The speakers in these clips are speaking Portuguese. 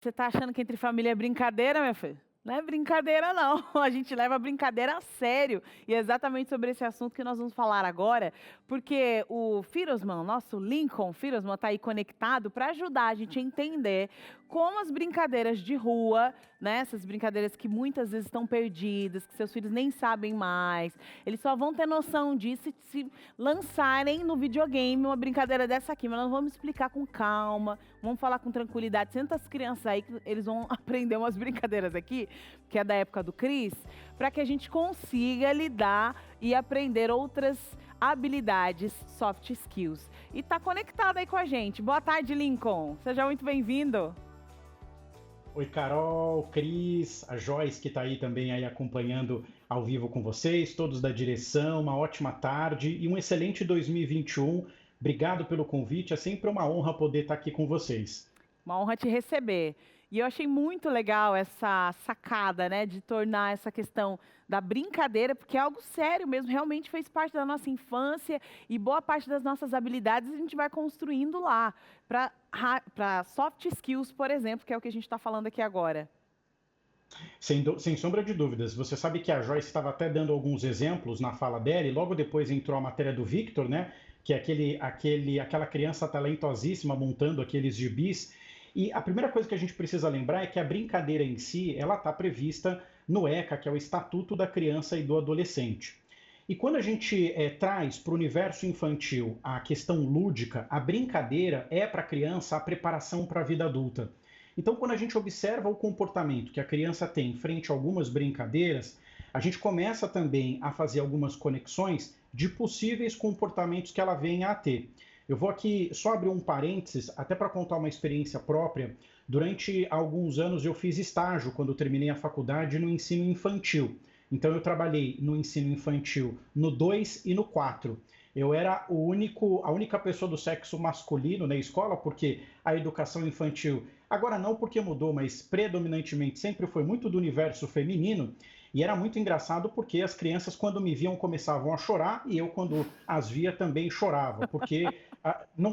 Você tá achando que entre família é brincadeira, meu filho? Não é brincadeira, não. A gente leva a brincadeira a sério. E é exatamente sobre esse assunto que nós vamos falar agora, porque o Firosman, nosso Lincoln Firosman, está aí conectado para ajudar a gente a entender como as brincadeiras de rua, né, essas brincadeiras que muitas vezes estão perdidas, que seus filhos nem sabem mais, eles só vão ter noção disso se lançarem no videogame uma brincadeira dessa aqui. Mas nós vamos explicar com calma, vamos falar com tranquilidade. Senta as crianças aí que eles vão aprender umas brincadeiras aqui, que é da época do Cris, para que a gente consiga lidar e aprender outras habilidades, soft skills. E tá conectado aí com a gente. Boa tarde, Lincoln. Seja muito bem-vindo. Oi, Carol, Cris, a Joyce que está aí também aí acompanhando ao vivo com vocês, todos da direção, uma ótima tarde e um excelente 2021. Obrigado pelo convite, é sempre uma honra poder estar aqui com vocês. Uma honra te receber. E eu achei muito legal essa sacada, né, de tornar essa questão da brincadeira, porque é algo sério mesmo, realmente fez parte da nossa infância e boa parte das nossas habilidades a gente vai construindo lá, para soft skills, por exemplo, que é o que a gente está falando aqui agora. Sem sombra de dúvidas, você sabe que a Joyce estava até dando alguns exemplos na fala dela e logo depois entrou a matéria do Victor, né, que é aquela criança talentosíssima montando aqueles gibis. E a primeira coisa que a gente precisa lembrar é que a brincadeira em si, ela está prevista no ECA, que é o Estatuto da Criança e do Adolescente. E quando a gente traz para o universo infantil a questão lúdica, a brincadeira é para a criança a preparação para a vida adulta. Então, quando a gente observa o comportamento que a criança tem frente a algumas brincadeiras, a gente começa também a fazer algumas conexões de possíveis comportamentos que ela venha a ter. Eu vou aqui só abrir um parênteses, até para contar uma experiência própria. Durante alguns anos eu fiz estágio quando eu terminei a faculdade no ensino infantil. Então eu trabalhei no ensino infantil no 2 e no 4. Eu era a única pessoa do sexo masculino na escola, porque a educação infantil, agora não porque mudou, mas predominantemente sempre foi muito do universo feminino. E era muito engraçado porque as crianças, quando me viam, começavam a chorar e eu, quando as via, também chorava, porque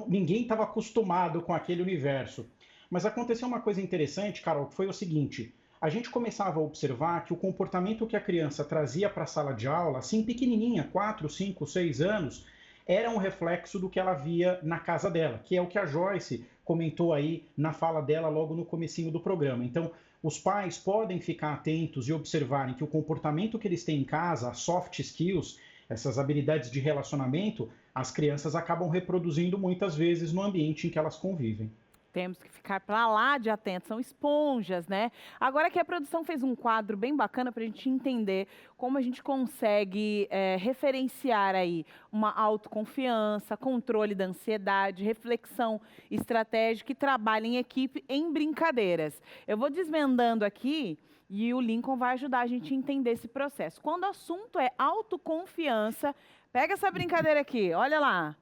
ninguém estava acostumado com aquele universo. Mas aconteceu uma coisa interessante, Carol, que foi o seguinte: a gente começava a observar que o comportamento que a criança trazia para a sala de aula, assim pequenininha, 4, 5, 6 anos, era um reflexo do que ela via na casa dela, que é o que a Joyce comentou aí na fala dela logo no comecinho do programa. Então, os pais podem ficar atentos e observarem que o comportamento que eles têm em casa, as soft skills, essas habilidades de relacionamento, as crianças acabam reproduzindo muitas vezes no ambiente em que elas convivem. Temos que ficar para lá de atentos, são esponjas, né? Agora que a produção fez um quadro bem bacana para a gente entender como a gente consegue referenciar aí uma autoconfiança, controle da ansiedade, reflexão estratégica e trabalho em equipe em brincadeiras. Eu vou desvendando aqui e o Lincoln vai ajudar a gente a entender esse processo. Quando o assunto é autoconfiança, pega essa brincadeira aqui, olha lá.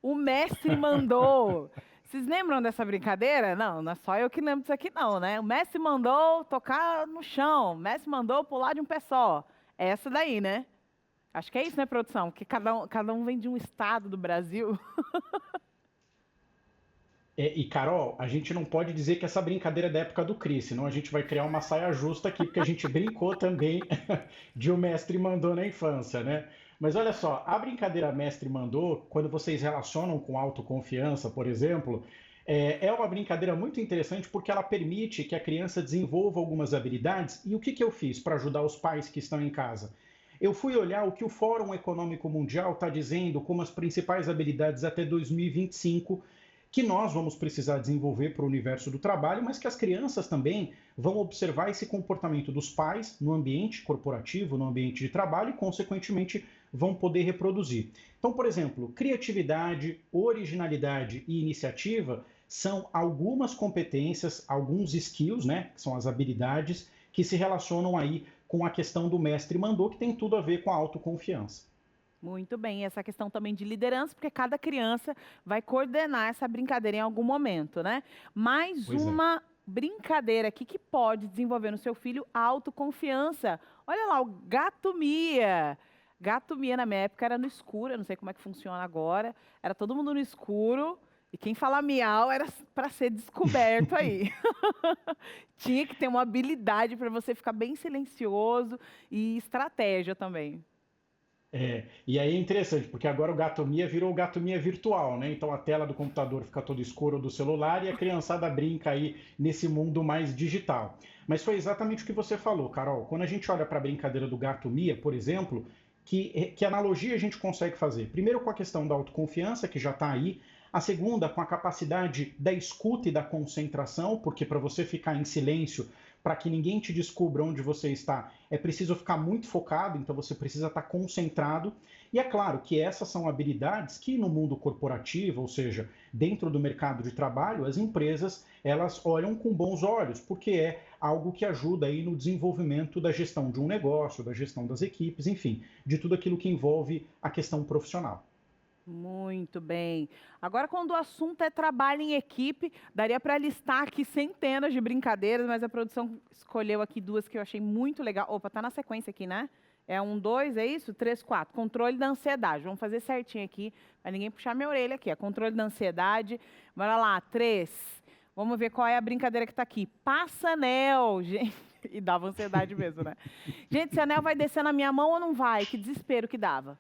O mestre mandou. Vocês lembram dessa brincadeira? Não, não é só eu que lembro disso aqui, não, né? O mestre mandou tocar no chão, o mestre mandou pular de um pé só. É essa daí, né? Acho que é isso, né, produção? Que cada um vem de um estado do Brasil. E Carol, a gente não pode dizer que essa brincadeira é da época do Cris, senão a gente vai criar uma saia justa aqui, porque a gente brincou também de O Mestre Mandou na infância, né? Mas olha só, a brincadeira Mestre Mandou, quando vocês relacionam com autoconfiança, por exemplo, é uma brincadeira muito interessante porque ela permite que a criança desenvolva algumas habilidades. E o que eu fiz para ajudar os pais que estão em casa? Eu fui olhar o que o Fórum Econômico Mundial está dizendo como as principais habilidades até 2025 que nós vamos precisar desenvolver para o universo do trabalho, mas que as crianças também vão observar esse comportamento dos pais no ambiente corporativo, no ambiente de trabalho e, consequentemente, vão poder reproduzir. Então, por exemplo, criatividade, originalidade e iniciativa são algumas competências, alguns skills, né, que são as habilidades que se relacionam aí com a questão do mestre mandou, que tem tudo a ver com a autoconfiança. Muito bem, essa questão também de liderança, porque cada criança vai coordenar essa brincadeira em algum momento, né? Mais Pois é. uma brincadeira aqui que pode desenvolver no seu filho a autoconfiança. Olha lá, o gato Mia. Gato Mia na minha época era no escuro, eu não sei como é que funciona agora. Era todo mundo no escuro E quem fala miau era para ser descoberto aí. Tinha que ter uma habilidade para você ficar bem silencioso e estratégia também. E aí é interessante, porque agora o Gato Mia virou o Gato Mia virtual, né? Então a tela do computador fica toda escura do celular e a criançada brinca aí nesse mundo mais digital. Mas foi exatamente o que você falou, Carol. Quando a gente olha para a brincadeira do Gato Mia, por exemplo, que analogia a gente consegue fazer? Primeiro com a questão da autoconfiança, que já está aí. A segunda, com a capacidade da escuta e da concentração, porque para você ficar em silêncio, para que ninguém te descubra onde você está, é preciso ficar muito focado, então você precisa estar concentrado. E é claro que essas são habilidades que no mundo corporativo, ou seja, dentro do mercado de trabalho, as empresas elas olham com bons olhos, porque é algo que ajuda aí no desenvolvimento da gestão de um negócio, da gestão das equipes, enfim, de tudo aquilo que envolve a questão profissional. Muito bem. Agora, quando o assunto é trabalho em equipe, daria para listar aqui centenas de brincadeiras, mas a produção escolheu aqui duas que eu achei muito legal. Opa, tá na sequência aqui, né? É um, dois, é isso? Três, quatro. Controle da ansiedade. Vamos fazer certinho aqui, para ninguém puxar minha orelha aqui. É controle da ansiedade. Bora lá, três. Vamos ver qual é a brincadeira que está aqui. Passa anel, gente. E dava ansiedade mesmo, né? Gente, esse anel vai descer na minha mão ou não vai? Que desespero que dava.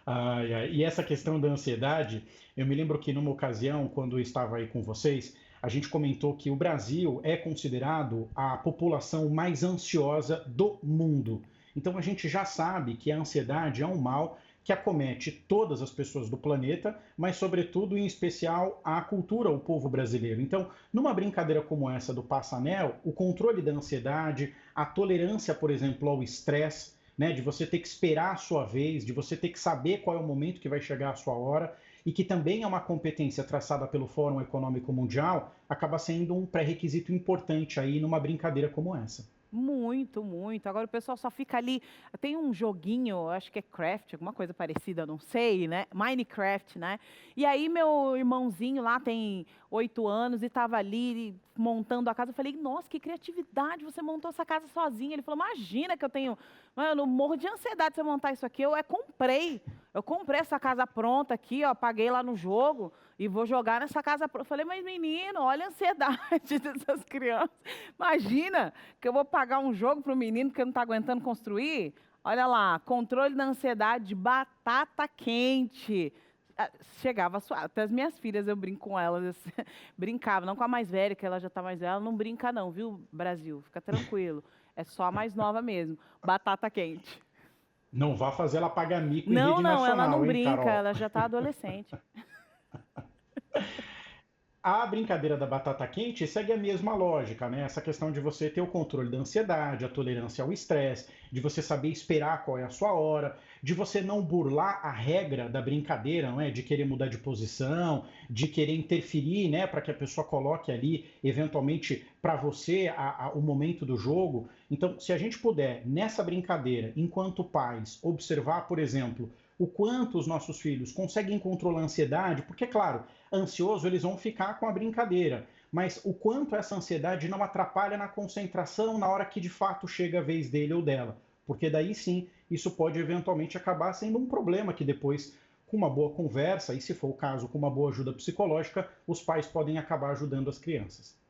Ai, ai. E essa questão da ansiedade, eu me lembro que numa ocasião, quando eu estava aí com vocês, a gente comentou que o Brasil é considerado a população mais ansiosa do mundo. Então a gente já sabe que a ansiedade é um mal que acomete todas as pessoas do planeta, mas sobretudo em especial a cultura, o povo brasileiro. Então, numa brincadeira como essa do Passanel, o controle da ansiedade, a tolerância, por exemplo, ao estresse, né, de você ter que esperar a sua vez, de você ter que saber qual é o momento que vai chegar a sua hora, e que também é uma competência traçada pelo Fórum Econômico Mundial, acaba sendo um pré-requisito importante aí numa brincadeira como essa. Muito, muito. Agora o pessoal só fica ali. Tem um joguinho, acho que é Craft, alguma coisa parecida, não sei, né? Minecraft, né? E aí meu irmãozinho lá tem 8 anos e estava ali montando a casa. Eu falei, nossa, que criatividade, você montou essa casa sozinho. Ele falou, imagina que eu tenho. Mano, eu morro de ansiedade de você montar isso aqui. Comprei. Eu comprei essa casa pronta aqui, ó, paguei lá no jogo e vou jogar nessa casa pronta. Eu falei, mas menino, olha a ansiedade dessas crianças. Imagina que eu vou pagar um jogo para o menino que não está aguentando construir? Olha lá, controle da ansiedade, batata quente. Chegava a suar. Até as minhas filhas, eu brinco com elas. Brincava, não com a mais velha, que ela já está mais velha. Ela não brinca não, viu, Brasil? Fica tranquilo. É só a mais nova mesmo. Batata quente. Não vá fazer ela pagar mico em Não, rede não, ela não nacional, hein, brinca, Carol? ela já está adolescente. A brincadeira da batata quente segue a mesma lógica, né? Essa questão de você ter o controle da ansiedade, a tolerância ao estresse, de você saber esperar qual é a sua hora, de você não burlar a regra da brincadeira, não é? De querer mudar de posição, de querer interferir, né? Para que a pessoa coloque ali, eventualmente, para você o momento do jogo. Então, se a gente puder, nessa brincadeira, enquanto pais, observar, por exemplo, o quanto os nossos filhos conseguem controlar a ansiedade, porque, claro, ansioso eles vão ficar com a brincadeira, mas o quanto essa ansiedade não atrapalha na concentração na hora que de fato chega a vez dele ou dela, porque daí sim isso pode eventualmente acabar sendo um problema que depois, com uma boa conversa, e se for o caso, com uma boa ajuda psicológica, os pais podem acabar ajudando as crianças.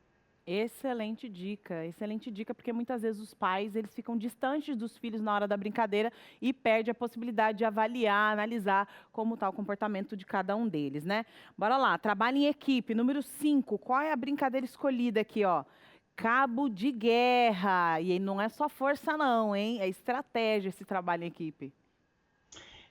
Excelente dica, porque muitas vezes os pais eles ficam distantes dos filhos na hora da brincadeira e perde a possibilidade de avaliar, analisar como está o comportamento de cada um deles, né? Bora lá, trabalho em equipe, número 5. Qual é a brincadeira escolhida aqui, ó? Cabo de guerra. E aí não é só força não, hein? É estratégia esse trabalho em equipe.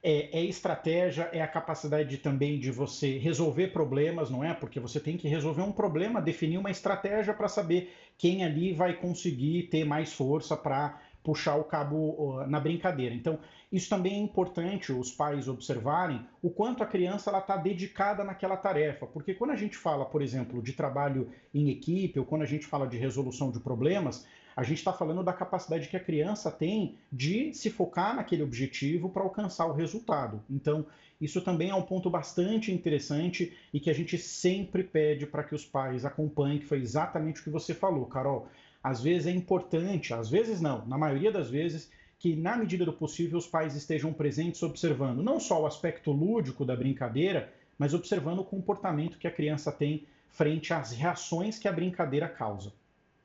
É estratégia, é a capacidade também de você resolver problemas, não é? Porque você tem que resolver um problema, definir uma estratégia para saber quem ali vai conseguir ter mais força para puxar o cabo na brincadeira. Então, isso também é importante os pais observarem o quanto a criança está dedicada naquela tarefa. Porque quando a gente fala, por exemplo, de trabalho em equipe, ou quando a gente fala de resolução de problemas, a gente está falando da capacidade que a criança tem de se focar naquele objetivo para alcançar o resultado. Então, isso também é um ponto bastante interessante e que a gente sempre pede para que os pais acompanhem, que foi exatamente o que você falou, Carol. Às vezes é importante, às vezes não, na maioria das vezes, que na medida do possível os pais estejam presentes observando não só o aspecto lúdico da brincadeira, mas observando o comportamento que a criança tem frente às reações que a brincadeira causa.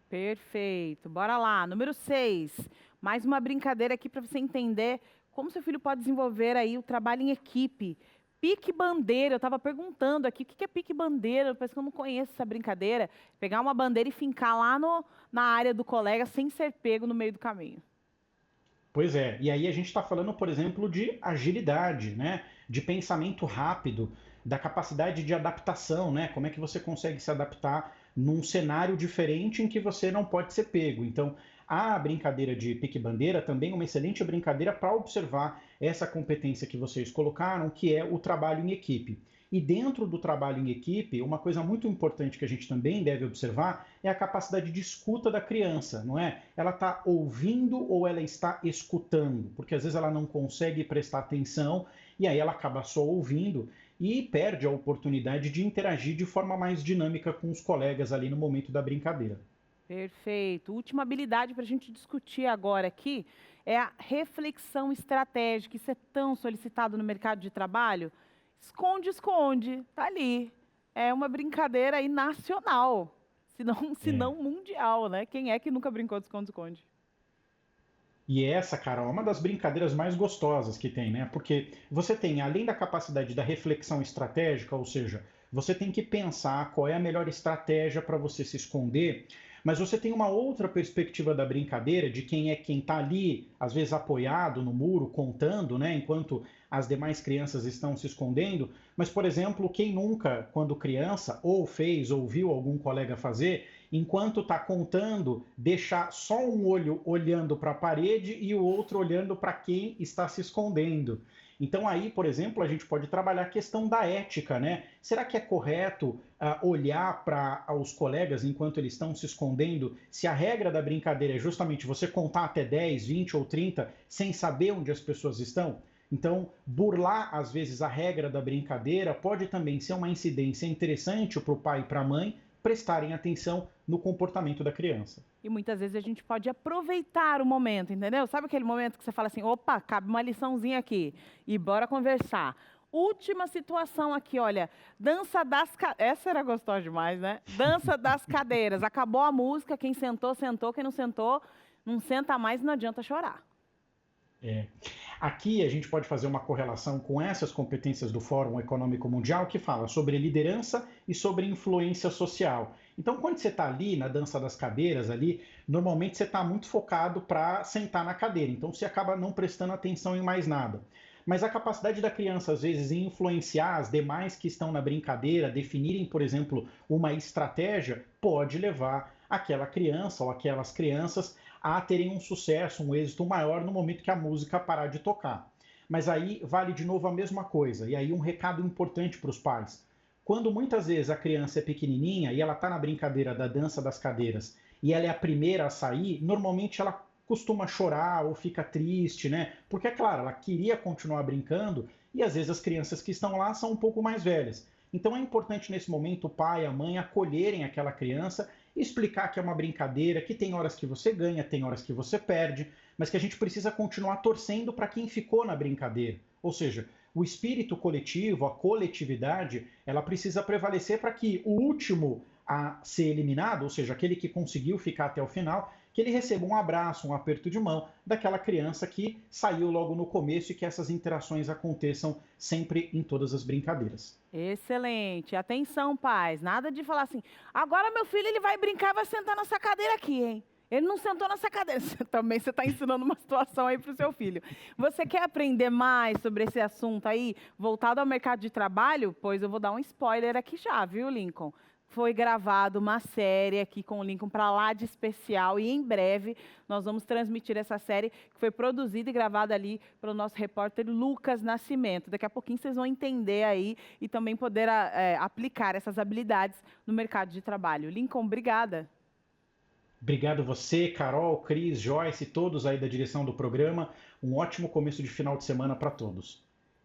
Perfeito. Bora lá. Número 6. Mais uma brincadeira aqui para você entender como seu filho pode desenvolver aí o trabalho em equipe. Pique bandeira. Eu estava perguntando aqui, o que é pique bandeira? Parece que eu não conheço essa brincadeira. Pegar uma bandeira e fincar lá na área do colega sem ser pego no meio do caminho. Pois é, e aí a gente está falando, por exemplo, de agilidade, né? De pensamento rápido, da capacidade de adaptação, né? Como é que você consegue se adaptar num cenário diferente em que você não pode ser pego. Então, a brincadeira de pique-bandeira também é uma excelente brincadeira para observar essa competência que vocês colocaram, que é o trabalho em equipe. E dentro do trabalho em equipe, uma coisa muito importante que a gente também deve observar é a capacidade de escuta da criança, não é? Ela está ouvindo ou ela está escutando? Porque às vezes ela não consegue prestar atenção e aí ela acaba só ouvindo e perde a oportunidade de interagir de forma mais dinâmica com os colegas ali no momento da brincadeira. Perfeito. Última habilidade para a gente discutir agora aqui é a reflexão estratégica. Isso é tão solicitado no mercado de trabalho. Esconde, esconde. Tá ali. É uma brincadeira aí nacional, se É. não mundial, né? Quem é que nunca brincou de esconde-esconde? E essa, cara, é uma das brincadeiras mais gostosas que tem, né? Porque você tem, além da capacidade da reflexão estratégica, ou seja, você tem que pensar qual é a melhor estratégia para você se esconder, mas você tem uma outra perspectiva da brincadeira, de quem é quem está ali, às vezes apoiado no muro, contando, né? Enquanto as demais crianças estão se escondendo. Mas, por exemplo, quem nunca, quando criança, ou fez ou viu algum colega fazer, enquanto está contando, deixar só um olho olhando para a parede e o outro olhando para quem está se escondendo. Então aí, por exemplo, a gente pode trabalhar a questão da ética, né? Será que é correto olhar para os colegas enquanto eles estão se escondendo? Se a regra da brincadeira é justamente você contar até 10, 20 ou 30 sem saber onde as pessoas estão? Então, burlar às vezes a regra da brincadeira pode também ser uma incidência interessante para o pai e para a mãe prestarem atenção no comportamento da criança. E muitas vezes a gente pode aproveitar o momento, entendeu? Sabe aquele momento que você fala assim, opa, cabe uma liçãozinha aqui, e bora conversar. Última situação aqui, olha, dança das cadeiras. Essa era gostosa demais, né? Dança das cadeiras. Acabou a música, quem sentou, sentou, quem não sentou, não senta mais e não adianta chorar. É. Aqui a gente pode fazer uma correlação com essas competências do Fórum Econômico Mundial que fala sobre liderança e sobre influência social. Então, quando você está ali na dança das cadeiras, ali, normalmente você está muito focado para sentar na cadeira. Então, você acaba não prestando atenção em mais nada. Mas a capacidade da criança, às vezes, em influenciar as demais que estão na brincadeira, definirem, por exemplo, uma estratégia, pode levar aquela criança ou aquelas crianças a terem um sucesso, um êxito maior no momento que a música parar de tocar. Mas aí vale de novo a mesma coisa. E aí um recado importante para os pais. Quando muitas vezes a criança é pequenininha e ela está na brincadeira da dança das cadeiras e ela é a primeira a sair, normalmente ela costuma chorar ou fica triste, né? Porque, é claro, ela queria continuar brincando e às vezes as crianças que estão lá são um pouco mais velhas. Então é importante nesse momento o pai e a mãe acolherem aquela criança e explicar que é uma brincadeira, que tem horas que você ganha, tem horas que você perde, mas que a gente precisa continuar torcendo para quem ficou na brincadeira. Ou seja, o espírito coletivo, a coletividade, ela precisa prevalecer para que o último a ser eliminado, ou seja, aquele que conseguiu ficar até o final, que ele receba um abraço, um aperto de mão daquela criança que saiu logo no começo e que essas interações aconteçam sempre em todas as brincadeiras. Excelente. Atenção, pais. Nada de falar assim, agora meu filho ele vai brincar e vai sentar nessa cadeira aqui, hein? Ele não sentou nessa cadeira. Também você está ensinando uma situação aí para o seu filho. Você quer aprender mais sobre esse assunto aí, voltado ao mercado de trabalho? Pois eu vou dar um spoiler aqui já, viu, Lincoln? Foi gravado uma série aqui com o Lincoln para lá de especial e em breve nós vamos transmitir essa série que foi produzida e gravada ali pelo nosso repórter Lucas Nascimento. Daqui a pouquinho vocês vão entender aí e também poder aplicar essas habilidades no mercado de trabalho. Lincoln, obrigada. Obrigado você, Carol, Cris, Joyce, todos aí da direção do programa. Um ótimo começo de final de semana para todos.